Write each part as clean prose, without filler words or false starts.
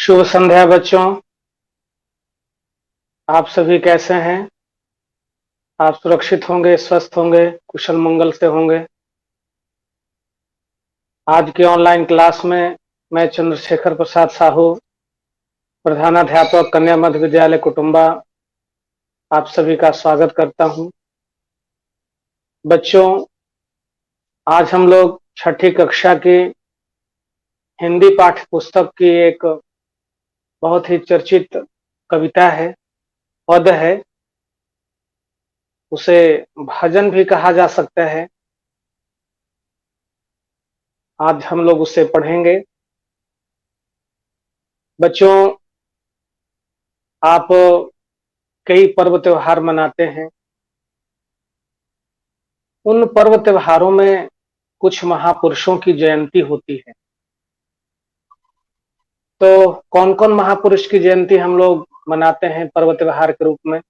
शुभ संध्या बच्चों। आप सभी कैसे हैं? आप सुरक्षित होंगे, स्वस्थ होंगे, कुशल मंगल से होंगे। आज की ऑनलाइन क्लास में मैं चंद्रशेखर प्रसाद साहू, प्रधानाध्यापक कन्या मध्य विद्यालय कुटुंबा, आप सभी का स्वागत करता हूं। बच्चों, आज हम लोग छठी कक्षा की हिंदी पाठ्य पुस्तक की एक बहुत ही चर्चित कविता है, पद है, उसे भजन भी कहा जा सकता है। आज हम लोग उसे पढ़ेंगे। बच्चों, आप कई पर्व त्योहार मनाते हैं। उन पर्व त्योहारों में कुछ महापुरुषों की जयंती होती है। तो कौन कौन महापुरुष की जयंती हम लोग मनाते हैं पर्व त्योहार के रूप में?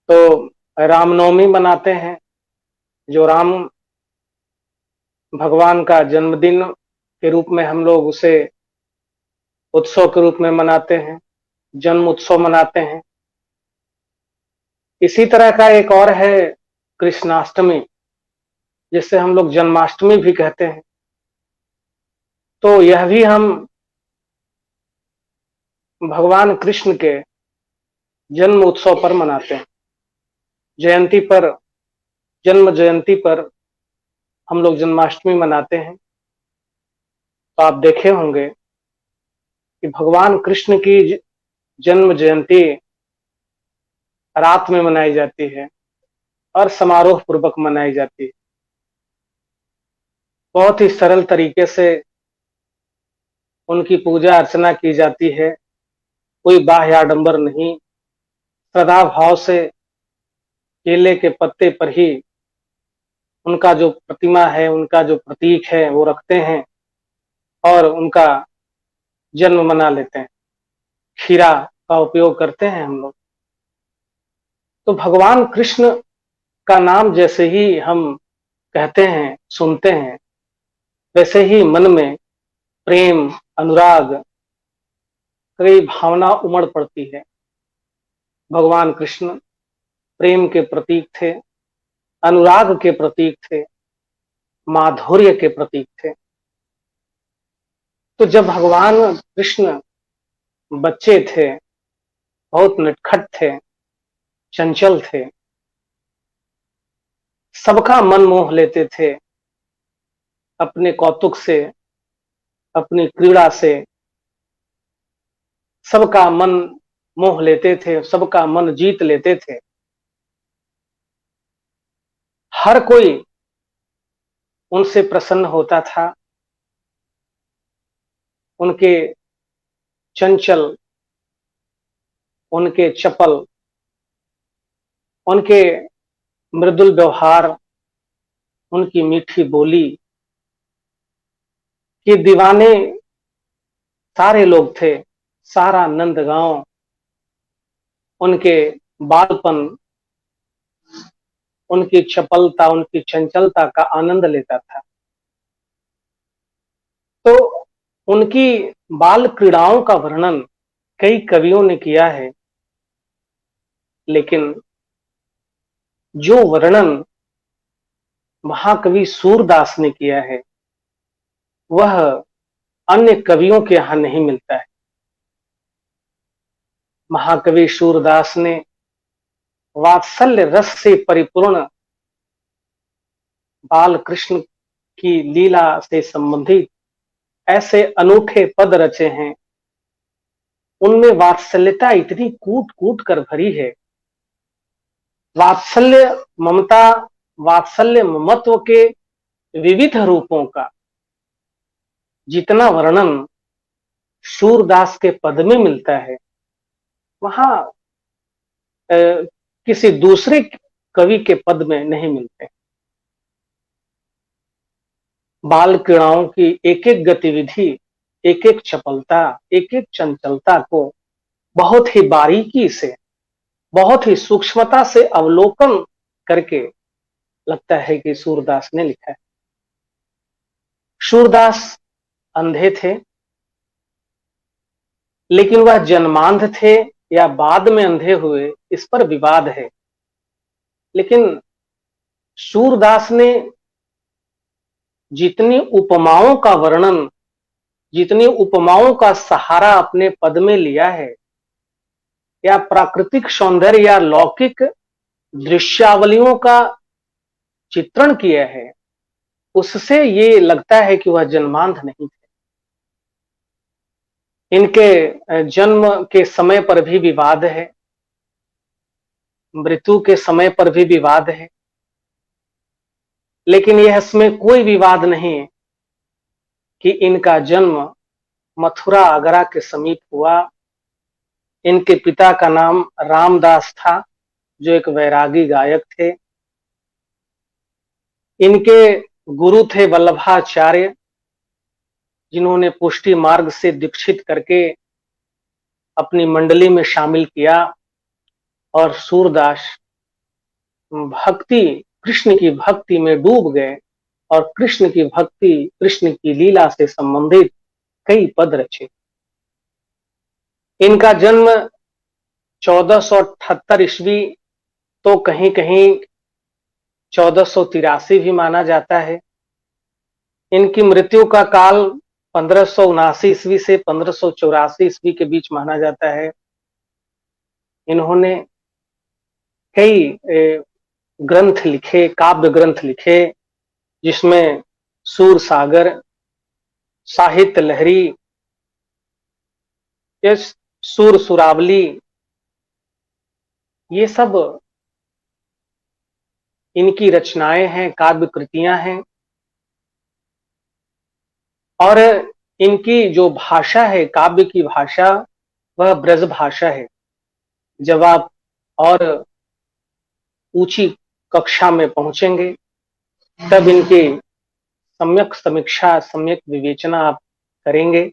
तो रामनवमी मनाते हैं, जो राम भगवान का जन्मदिन के रूप में हम लोग उसे उत्सव के रूप में मनाते हैं, जन्म उत्सव मनाते हैं। इसी तरह का एक और है कृष्णाष्टमी, जिसे हम लोग जन्माष्टमी भी कहते हैं। तो यह भी हम भगवान कृष्ण के जन्म उत्सव पर मनाते हैं। जयंती पर, जन्म जयंती पर हम लोग जन्माष्टमी मनाते हैं। तो आप देखे होंगे कि भगवान कृष्ण की जन्म जयंती रात में मनाई जाती है और समारोह पूर्वक मनाई जाती है। बहुत ही सरल तरीके से उनकी पूजा अर्चना की जाती है, कोई बाह्य आडंबर नहीं। श्रद्धा भाव से केले के पत्ते पर ही उनका जो प्रतिमा है, उनका जो प्रतीक है, वो रखते हैं और उनका जन्म मना लेते हैं। खीरा का उपयोग करते हैं हम लोग। तो भगवान कृष्ण का नाम जैसे ही हम कहते हैं, सुनते हैं, वैसे ही मन में प्रेम, अनुराग, कई भावना उमड़ पड़ती है। भगवान कृष्ण प्रेम के प्रतीक थे, अनुराग के प्रतीक थे, माधुर्य के प्रतीक थे। तो जब भगवान कृष्ण बच्चे थे, बहुत नटखट थे, चंचल थे, सबका मन मोह लेते थे अपने कौतुक से, अपनी क्रीड़ा से। सबका मन मोह लेते थे, सबका मन जीत लेते थे। हर कोई उनसे प्रसन्न होता था। उनके चंचल, उनके चपल, उनके मृदुल व्यवहार, उनकी मीठी बोली के दीवाने सारे लोग थे। सारा नंदगांव उनके बालपन, उनकी चपलता, उनकी चंचलता का आनंद लेता था। तो उनकी बाल क्रीड़ाओं का वर्णन कई कवियों ने किया है, लेकिन जो वर्णन महाकवि सूरदास ने किया है, वह अन्य कवियों के यहां नहीं मिलता है। महाकवि सूरदास ने वात्सल्य रस से परिपूर्ण बाल कृष्ण की लीला से संबंधित ऐसे अनूठे पद रचे हैं। उनमें वात्सल्यता इतनी कूट कूट कर भरी है। वात्सल्य, ममता, वात्सल्य ममत्व के विविध रूपों का जितना वर्णन सूरदास के पद में मिलता है, वहां किसी दूसरे कवि के पद में नहीं मिलते। बाल क्रीड़ाओं की एक एक गतिविधि, एक एक चपलता, एक एक चंचलता को बहुत ही बारीकी से, बहुत ही सूक्ष्मता से अवलोकन करके लगता है कि सूरदास ने लिखा है। सूरदास अंधे थे, लेकिन वह जन्मांध थे या बाद में अंधे हुए, इस पर विवाद है। लेकिन सूरदास ने जितनी उपमाओं का वर्णन, जितनी उपमाओं का सहारा अपने पद में लिया है, या प्राकृतिक सौंदर्य या लौकिक दृश्यावलियों का चित्रण किया है, उससे ये लगता है कि वह जन्मांध नहीं थे। इनके जन्म के समय पर भी विवाद है, मृत्यु के समय पर भी विवाद है, लेकिन यह इसमें कोई विवाद नहीं है कि इनका जन्म मथुरा आगरा के समीप हुआ। इनके पिता का नाम रामदास था, जो एक वैरागी गायक थे। इनके गुरु थे वल्लभाचार्य, जिन्होंने पुष्टि मार्ग से दीक्षित करके अपनी मंडली में शामिल किया। और सूरदास भक्ति, कृष्ण की भक्ति में डूब गए और कृष्ण की भक्ति, कृष्ण की लीला से संबंधित कई पद रचे। इनका जन्म 1478 ईस्वी, तो कहीं कहीं 1483 भी माना जाता है। इनकी मृत्यु का काल 1579 ईस्वी से 1584 ईस्वी के बीच माना जाता है। इन्होंने कई ग्रंथ लिखे, काव्य ग्रंथ लिखे, जिसमें सूर सागर, साहित्य लहरी, सूर सुरावली, ये सब इनकी रचनाएं हैं, काव्य कृतियां हैं। और इनकी जो भाषा है, काव्य की भाषा, वह ब्रज भाषा है। जब आप और ऊंची कक्षा में पहुंचेंगे, तब इनकी सम्यक समीक्षा, सम्यक विवेचना आप करेंगे।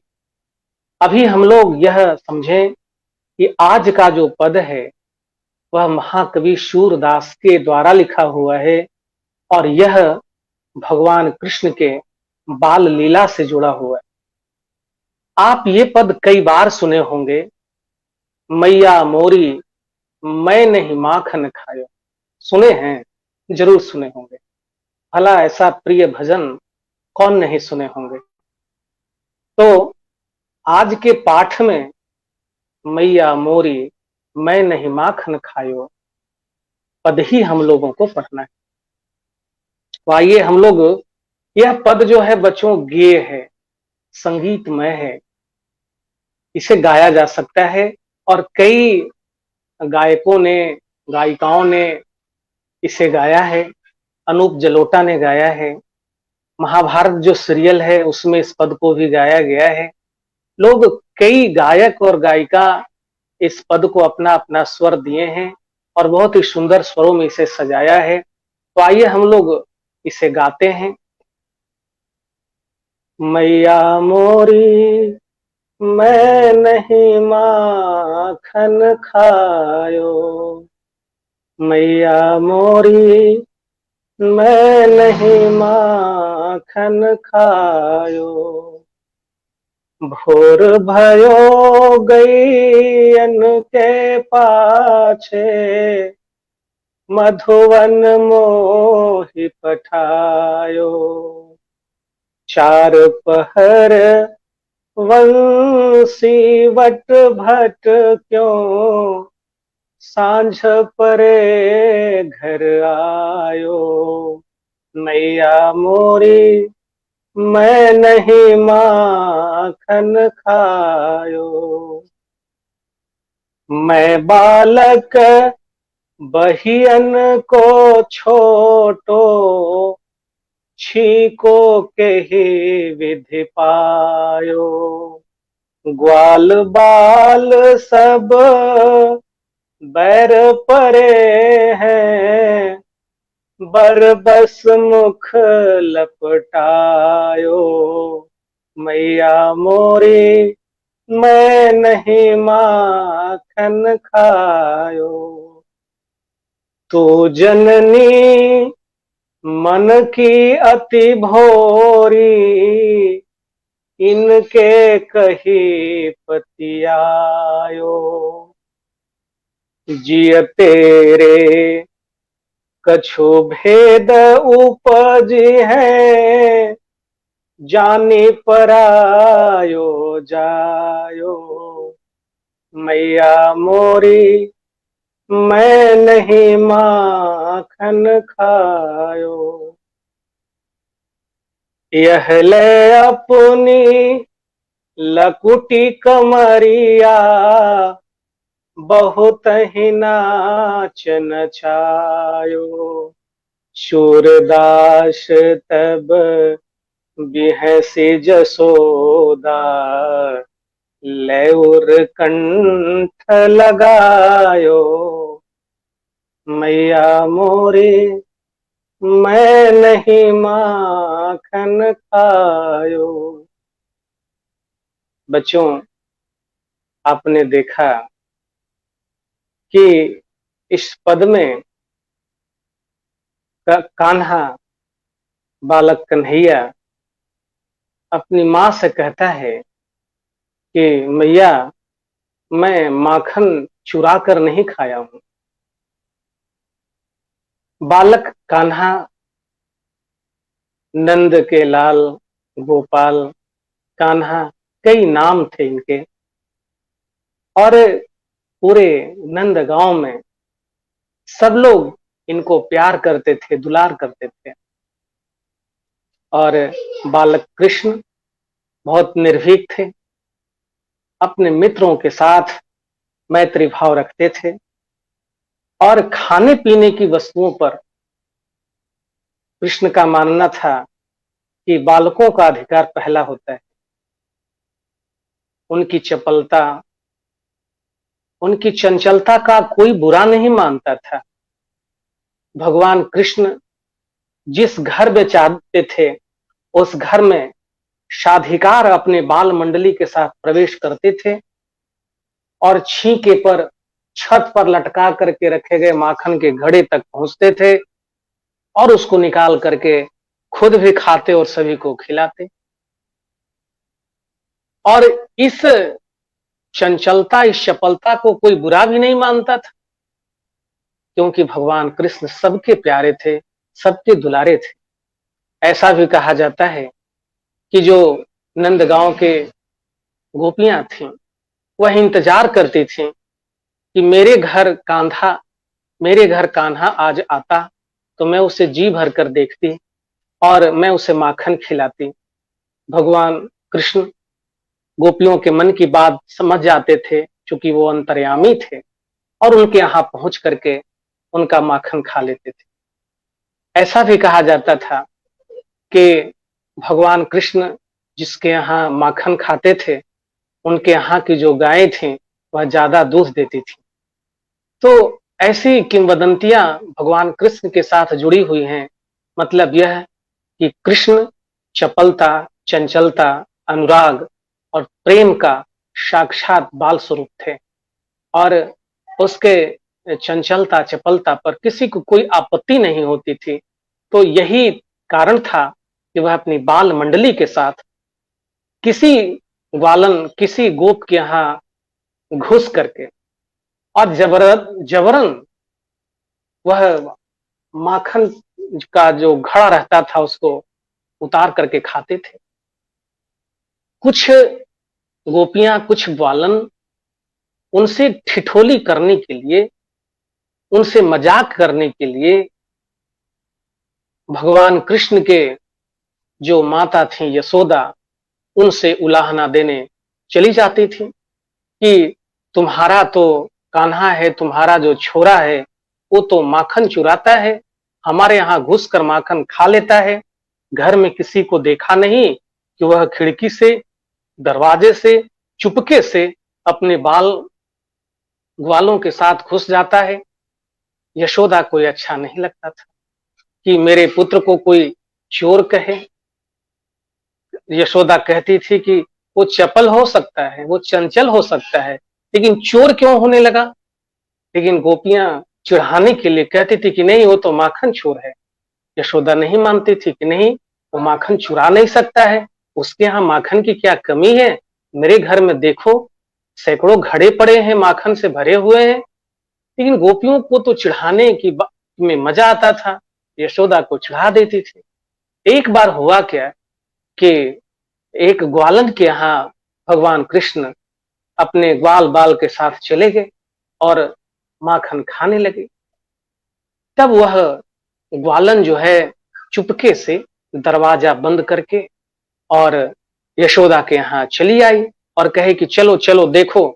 अभी हम लोग यह समझें कि आज का जो पद है, वह महाकवि सूरदास के द्वारा लिखा हुआ है, और यह भगवान कृष्ण के बाल लीला से जुड़ा हुआ है। आप ये पद कई बार सुने होंगे, मैया मोरी मैं नहीं माखन खायो। सुने हैं, जरूर सुने होंगे। भला ऐसा प्रिय भजन कौन नहीं सुने होंगे। तो आज के पाठ में मैया मोरी मैं नहीं माखन खायो पद ही हम लोगों को पढ़ना है। तो आइए हम लोग, यह पद जो है बच्चों गेय है, संगीतमय है, इसे गाया जा सकता है। और कई गायकों ने, गायिकाओं ने इसे गाया है। अनूप जलोटा ने गाया है। महाभारत जो सीरियल है, उसमें इस पद को भी गाया गया है। लोग, कई गायक और गायिका इस पद को अपना अपना स्वर दिए हैं और बहुत ही सुंदर स्वरों में इसे सजाया है। तो आइए हम लोग इसे गाते हैं। मैया मोरी मैं नहीं माखन खायो, मैया मोरी मैं नहीं माखन खायो, भोर भयो गैयन के पाछे, मधुवन मोहि पठायो, चार पहर वंशी वट भट क्यों, सांझ परे घर आयो, मैया मोरी मैं नहीं माखन खायो, मैं बालक बहियन को छोटो, छीको के ही विधि पायो, ग्वाल बाल सब बैर परे हैं, बरबस मुख लपटायो, मैया मोरी मैं नहीं माखन खायो, तो जननी मन की अति भोरी, इनके कही पतियायो, जिय तेरे कछु भेद उपज है, जानी परायो जायो। मैया मोरी मैं नहीं माखन खायो, यह ले अपनी लकुटी कमरिया, बहुत ही नाच नचायो। सूरदास तब बिहसी जसोदा, लेउर कंठ लगायो। मैया मोरी मैं नहीं माखन खायो। बच्चों, आपने देखा कि इस पद में कान्हा बालक कन्हैया अपनी मां से कहता है कि मैया मैं माखन चुरा कर नहीं खाया हूं। बालक कान्हा नंद के लाल, गोपाल, कान्हा, कई नाम थे इनके, और पूरे नंद गांव में सब लोग इनको प्यार करते थे, दुलार करते थे। और बालक कृष्ण बहुत निर्भीक थे, अपने मित्रों के साथ मैत्री भाव रखते थे, और खाने पीने की वस्तुओं पर कृष्ण का मानना था कि बालकों का अधिकार पहला होता है। उनकी चपलता, उनकी चंचलता का कोई बुरा नहीं मानता था। भगवान कृष्ण जिस घर में चाहते थे, उस घर में साधिकार अपने बाल मंडली के साथ प्रवेश करते थे, और छींके पर छत पर लटका करके रखे गए माखन के घड़े तक पहुंचते थे, और उसको निकाल करके खुद भी खाते और सभी को खिलाते। और इस चंचलता, इस चपलता को कोई बुरा भी नहीं मानता था, क्योंकि भगवान कृष्ण सबके प्यारे थे, सबके दुलारे थे। ऐसा भी कहा जाता है कि जो नंदगांव के गोपियां थीं, वह इंतजार करती थीं कि मेरे घर कान्हा आज आता तो मैं उसे जी भर कर देखती और मैं उसे माखन खिलाती। भगवान कृष्ण गोपियों के मन की बात समझ जाते थे, क्योंकि वो अंतर्यामी थे, और उनके यहाँ पहुंच करके उनका माखन खा लेते थे। ऐसा भी कहा जाता था कि भगवान कृष्ण जिसके यहाँ माखन खाते थे, उनके यहाँ की जो गायें थीं वह ज्यादा दूध देती थी। तो ऐसी किंवदंतियां भगवान कृष्ण के साथ जुड़ी हुई हैं। मतलब यह कि कृष्ण चपलता, चंचलता, अनुराग और प्रेम का साक्षात बाल स्वरूप थे, और उसके चंचलता, चपलता पर किसी को कोई आपत्ति नहीं होती थी। तो यही कारण था कि वह अपनी बाल मंडली के साथ किसी ग्वालन, किसी गोप के यहाँ घुस करके और जबरन वह माखन का जो घड़ा रहता था उसको उतार करके खाते थे। कुछ गोपियां, कुछ ग्वालन उनसे ठिठोली करने के लिए, उनसे मजाक करने के लिए भगवान कृष्ण के जो माता थी यशोदा, उनसे उलाहना देने चली जाती थी कि तुम्हारा तो कान्हा है, तुम्हारा जो छोरा है वो तो माखन चुराता है, हमारे यहाँ घुस कर माखन खा लेता है। घर में किसी को देखा नहीं कि वह खिड़की से, दरवाजे से चुपके से अपने ग्वालों के साथ घुस जाता है। यशोदा को अच्छा नहीं लगता था कि मेरे पुत्र को कोई चोर कहे। यशोदा कहती थी कि वो चपल हो सकता है, वो चंचल हो सकता है, लेकिन चोर क्यों होने लगा। लेकिन गोपियां चिढ़ाने के लिए कहती थी कि नहीं, वो तो माखन चोर है। यशोदा नहीं मानती थी कि नहीं, वो माखन चुरा नहीं सकता है, उसके यहाँ माखन की क्या कमी है? मेरे घर में देखो सैकड़ों घड़े पड़े हैं, माखन से भरे हुए हैं। लेकिन गोपियों को तो चिढ़ाने की में मजा आता था, यशोदा को चिढ़ा देती थी। एक बार हुआ क्या कि एक ग्वालन के यहाँ भगवान कृष्ण अपने ग्वाल बाल के साथ चले गए और माखन खाने लगे। तब वह ग्वालन जो है चुपके से दरवाजा बंद करके और यशोदा के यहाँ चली आई और कहे कि चलो चलो देखो,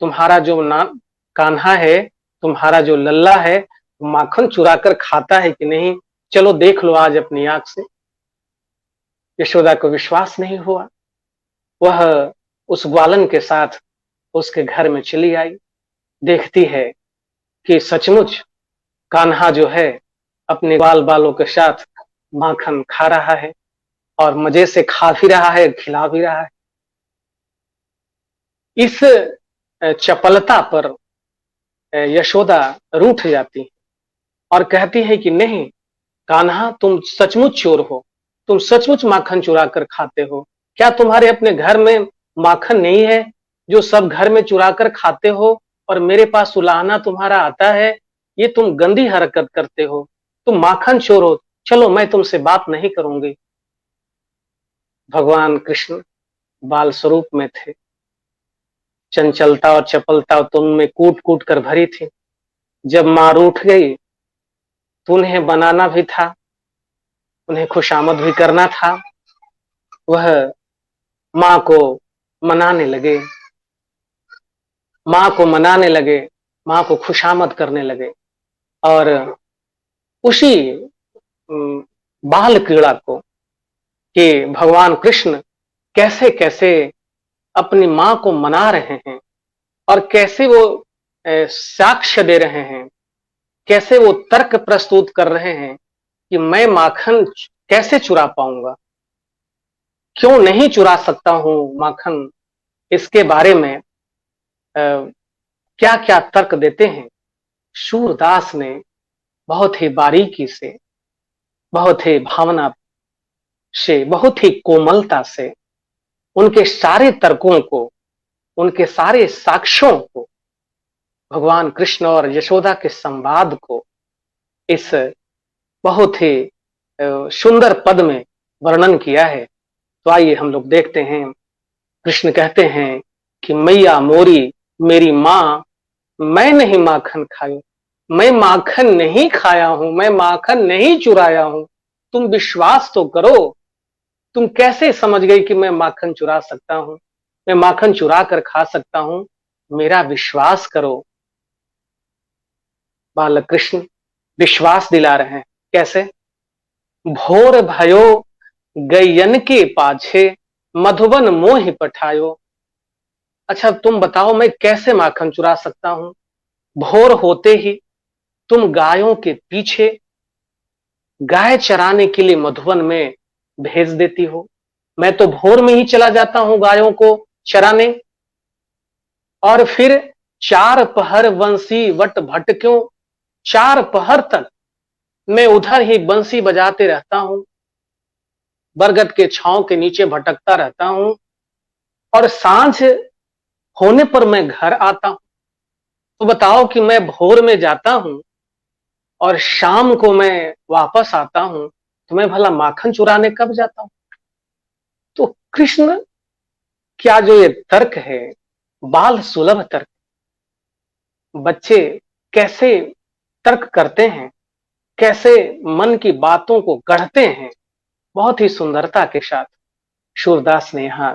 तुम्हारा जो नाम कान्हा है, तुम्हारा जो लल्ला है, माखन चुरा कर खाता है कि नहीं, चलो देख लो आज अपनी आंख से। यशोदा को विश्वास नहीं हुआ। वह उस ग्वालन के साथ उसके घर में चली आई, देखती है कि सचमुच कान्हा जो है अपने ग्वाल बालों के साथ माखन खा रहा है और मजे से खा भी रहा है, खिला भी रहा है। इस चपलता पर यशोदा रूठ जाती है और कहती है कि नहीं कान्हा, तुम सचमुच चोर हो, तुम सचमुच माखन चुरा कर खाते हो। क्या तुम्हारे अपने घर में माखन नहीं है जो सब घर में चुरा कर खाते हो और मेरे पास सुलाहना तुम्हारा आता है? ये तुम गंदी हरकत करते हो, तुम माखन चोर हो, चलो मैं तुमसे बात नहीं करूंगी। भगवान कृष्ण बाल स्वरूप में थे, चंचलता और चपलता तुम में कूट कूट कर भरी थी। जब मां रूठ गई तो उन्हें बनाना भी था, उन्हें खुशामद भी करना था। वह मां को मनाने लगे, मां को मनाने लगे, मां को खुशामद करने लगे और उसी बाल क्रीड़ा को कि भगवान कृष्ण कैसे कैसे अपनी मां को मना रहे हैं और कैसे वो साक्ष्य दे रहे हैं, कैसे वो तर्क प्रस्तुत कर रहे हैं कि मैं माखन कैसे चुरा पाऊंगा, क्यों नहीं चुरा सकता हूं माखन। इसके बारे में क्या क्या तर्क देते हैं। सूरदास ने बहुत ही बारीकी से, बहुत ही भावना से, बहुत ही कोमलता से उनके सारे तर्कों को, उनके सारे साक्ष्यों को, भगवान कृष्ण और यशोदा के संवाद को इस बहुत ही सुंदर पद में वर्णन किया है। तो आइए हम लोग देखते हैं। कृष्ण कहते हैं कि मैया मोरी मेरी मां, मैं नहीं माखन खायो, मैं माखन नहीं खाया हूं, मैं माखन नहीं चुराया हूं। तुम विश्वास तो करो, तुम कैसे समझ गई कि मैं माखन चुरा सकता हूं, मैं माखन चुरा कर खा सकता हूं, मेरा विश्वास करो। बालक कृष्ण विश्वास दिला रहे हैं। कैसे? भोर भयो गैयन के पाछे मधुबन मोहि पठायो। अच्छा तुम बताओ मैं कैसे माखन चुरा सकता हूं? भोर होते ही तुम गायों के पीछे गाय चराने के लिए मधुबन में भेज देती हो। मैं तो भोर में ही चला जाता हूं गायों को चराने और फिर चार पहर बंसी वट भटक्यों, चार पहर तक मैं उधर ही बंसी बजाते रहता हूं, बरगद के छांव के नीचे भटकता रहता हूं और सांझ होने पर मैं घर आता हूं। तो बताओ कि मैं भोर में जाता हूं और शाम को मैं वापस आता हूं, तो मैं भला माखन चुराने कब जाता हूं? तो कृष्ण क्या जो ये तर्क है, बाल सुलभ तर्क, बच्चे कैसे तर्क करते हैं, कैसे मन की बातों को गढ़ते हैं, बहुत ही सुंदरता के साथ सूरदास ने यहां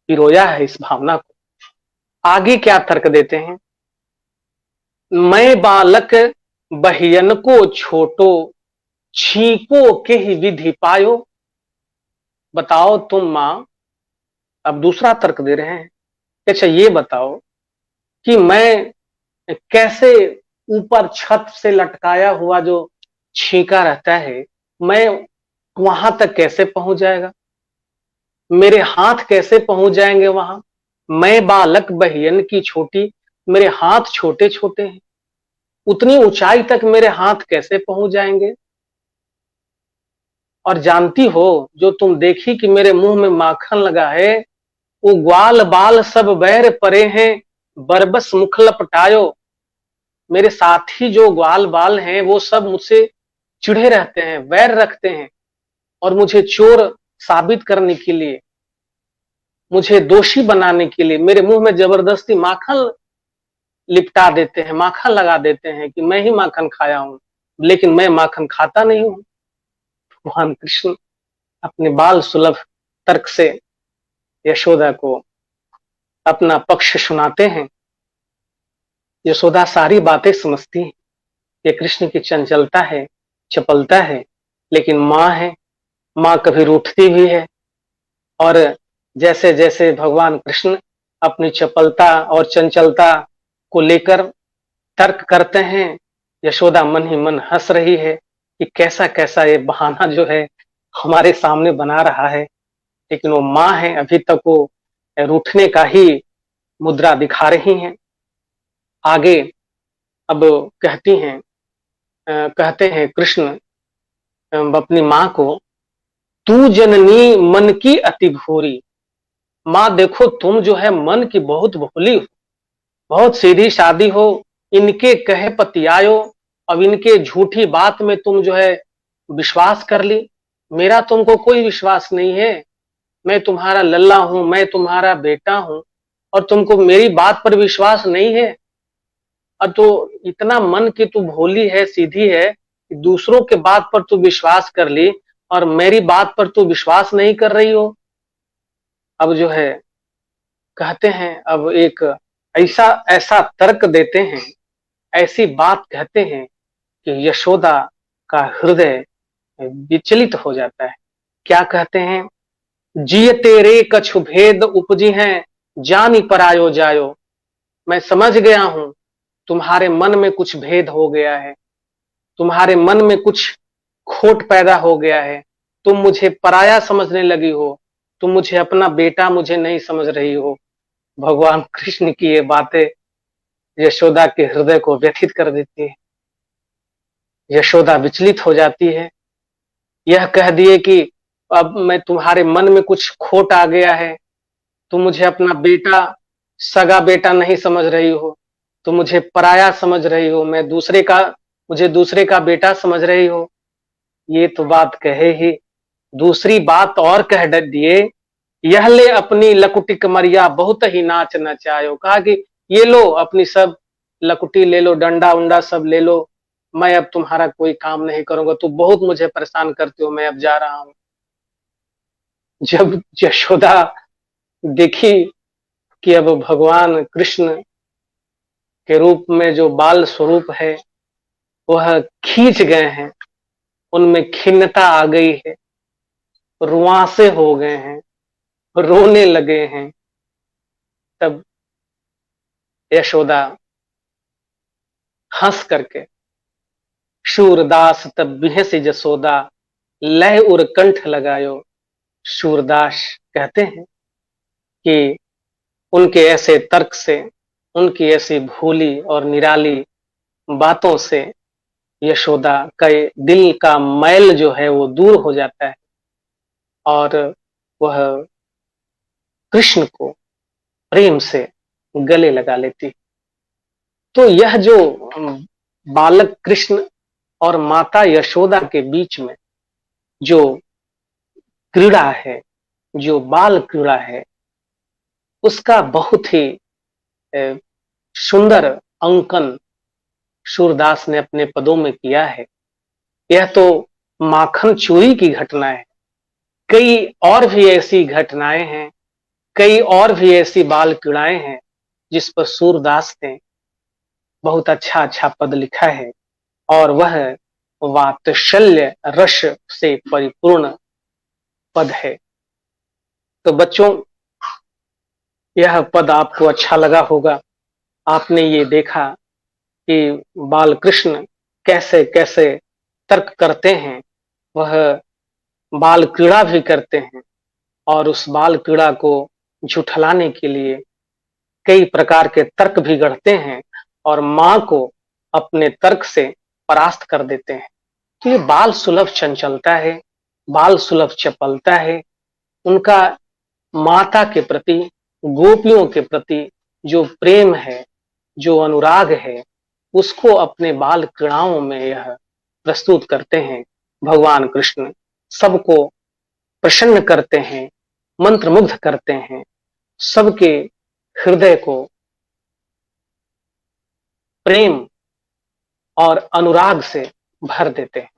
पिरोया है इस भावना को। आगे क्या तर्क देते हैं? मैं बालक बहियन को छोटो, छींको के ही विधि पायो। बताओ तुम मां, अब दूसरा तर्क दे रहे हैं। अच्छा ये बताओ कि मैं कैसे ऊपर छत से लटकाया हुआ जो छींका रहता है, मैं वहां तक कैसे पहुंच जाएगा, मेरे हाथ कैसे पहुंच जाएंगे वहां? मैं बालक बहियन की छोटी, मेरे हाथ छोटे छोटे हैं, उतनी ऊंचाई तक मेरे हाथ कैसे पहुंच जाएंगे? और जानती हो, जो तुम देखी कि मेरे मुंह में माखन लगा है, वो ग्वाल बाल सब बैर परे हैं, बरबस मुख लपटायो। मेरे साथी जो ग्वाल बाल हैं वो सब मुझसे चिढ़े रहते हैं, वैर रखते हैं, और मुझे चोर साबित करने के लिए, मुझे दोषी बनाने के लिए मेरे मुंह में जबरदस्ती माखन लिपटा देते हैं, माखन लगा देते हैं कि मैं ही माखन खाया हूं, लेकिन मैं माखन खाता नहीं हूं। भगवान कृष्ण अपने बाल सुलभ तर्क से यशोदा को अपना पक्ष सुनाते हैं। यशोदा सारी बातें समझती है। ये कृष्ण की चंचलता है, चपलता है, लेकिन माँ है, माँ कभी रूठती भी है। और जैसे जैसे भगवान कृष्ण अपनी चपलता और चंचलता को लेकर तर्क करते हैं, यशोदा मन ही मन हंस रही है कि कैसा कैसा ये बहाना जो है हमारे सामने बना रहा है। लेकिन वो माँ है, अभी तक वो रूठने का ही मुद्रा दिखा रही हैं। आगे अब कहती हैं, कहते हैं कृष्ण अपनी माँ को, तू जननी मन की अति भोरी। माँ देखो, तुम जो है मन की बहुत भोली हो, बहुत सीधी सादी हो, इनके कहे पतियायो। अब इनके झूठी बात में तुम जो है विश्वास कर ली। मेरा तुमको कोई विश्वास नहीं है, मैं तुम्हारा लल्ला हूं, मैं तुम्हारा बेटा हूं, और तुमको मेरी बात पर विश्वास नहीं है। अब तो इतना मन की तू भोली है, सीधी है, कि दूसरों के बात पर तू विश्वास कर ली और मेरी बात पर तू विश्वास नहीं कर रही हो। अब जो है कहते हैं, अब एक ऐसा ऐसा तर्क देते हैं, ऐसी बात कहते हैं कि यशोदा का हृदय विचलित हो जाता है। क्या कहते हैं? जिय तेरे कछु भेद उपजी हैं, जानी परायो जायो। मैं समझ गया हूं, तुम्हारे मन में कुछ भेद हो गया है, तुम्हारे मन में कुछ खोट पैदा हो गया है, तुम मुझे पराया समझने लगी हो, तुम मुझे अपना बेटा मुझे नहीं समझ रही हो। भगवान कृष्ण की ये बातें यशोदा के हृदय को व्यथित कर देती है। यशोदा विचलित हो जाती है। यह कह दिए कि अब मैं तुम्हारे मन में कुछ खोट आ गया है, तुम मुझे अपना बेटा, सगा बेटा नहीं समझ रही हो, तुम मुझे पराया समझ रही हो, मुझे दूसरे का बेटा समझ रही हो। ये तो बात कहे ही, दूसरी बात और कह दिए, यह ले अपनी लकुटी कमरिया बहुत ही नाच नचायो। कहा कि ये लो अपनी सब लकुटी ले लो, डंडा उंडा सब ले लो, मैं अब तुम्हारा कोई काम नहीं करूंगा, तू बहुत मुझे परेशान करती हो, मैं अब जा रहा हूं। जब यशोदा देखी कि अब भगवान कृष्ण के रूप में जो बाल स्वरूप है वह खींच गए हैं, उनमें खिन्नता आ गई है, रुआंसे हो गए हैं, रोने लगे हैं, तब यशोदा हंस करके, शूरदास तब बिहस जसोदा, लय उर कंठ लगायो। सूरदास कहते हैं कि उनके ऐसे तर्क से, उनकी ऐसी भोली और निराली बातों से यशोदा का दिल का मैल जो है वो दूर हो जाता है और वह कृष्ण को प्रेम से गले लगा लेती। तो यह जो बालक कृष्ण और माता यशोदा के बीच में जो क्रीड़ा है, जो बाल क्रीड़ा है, उसका बहुत ही सुंदर अंकन सूरदास ने अपने पदों में किया है। यह तो माखन चोरी की घटना है, कई और भी ऐसी घटनाएं हैं, कई और भी ऐसी बाल क्रीड़ाएं हैं जिस पर सूरदास ने बहुत अच्छा अच्छा पद लिखा है, और वह वात्सल्य रस से परिपूर्ण पद है। तो बच्चों, यह पद आपको अच्छा लगा होगा। आपने ये देखा कि बाल कृष्ण कैसे कैसे तर्क करते हैं, वह बाल क्रीड़ा भी करते हैं, और उस बाल क्रीड़ा को झुठलाने के लिए कई प्रकार के तर्क भी गढ़ते हैं और मां को अपने तर्क से परास्त कर देते हैं। तो ये बाल सुलभ चंचलता है, बाल सुलभ चपलता है, उनका माता के प्रति, गोपियों के प्रति जो प्रेम है, जो अनुराग है, उसको अपने बाल क्रीड़ाओं में यह प्रस्तुत करते हैं। भगवान कृष्ण सबको प्रसन्न करते हैं, मंत्रमुग्ध करते हैं, सबके हृदय को प्रेम और अनुराग से भर देते हैं।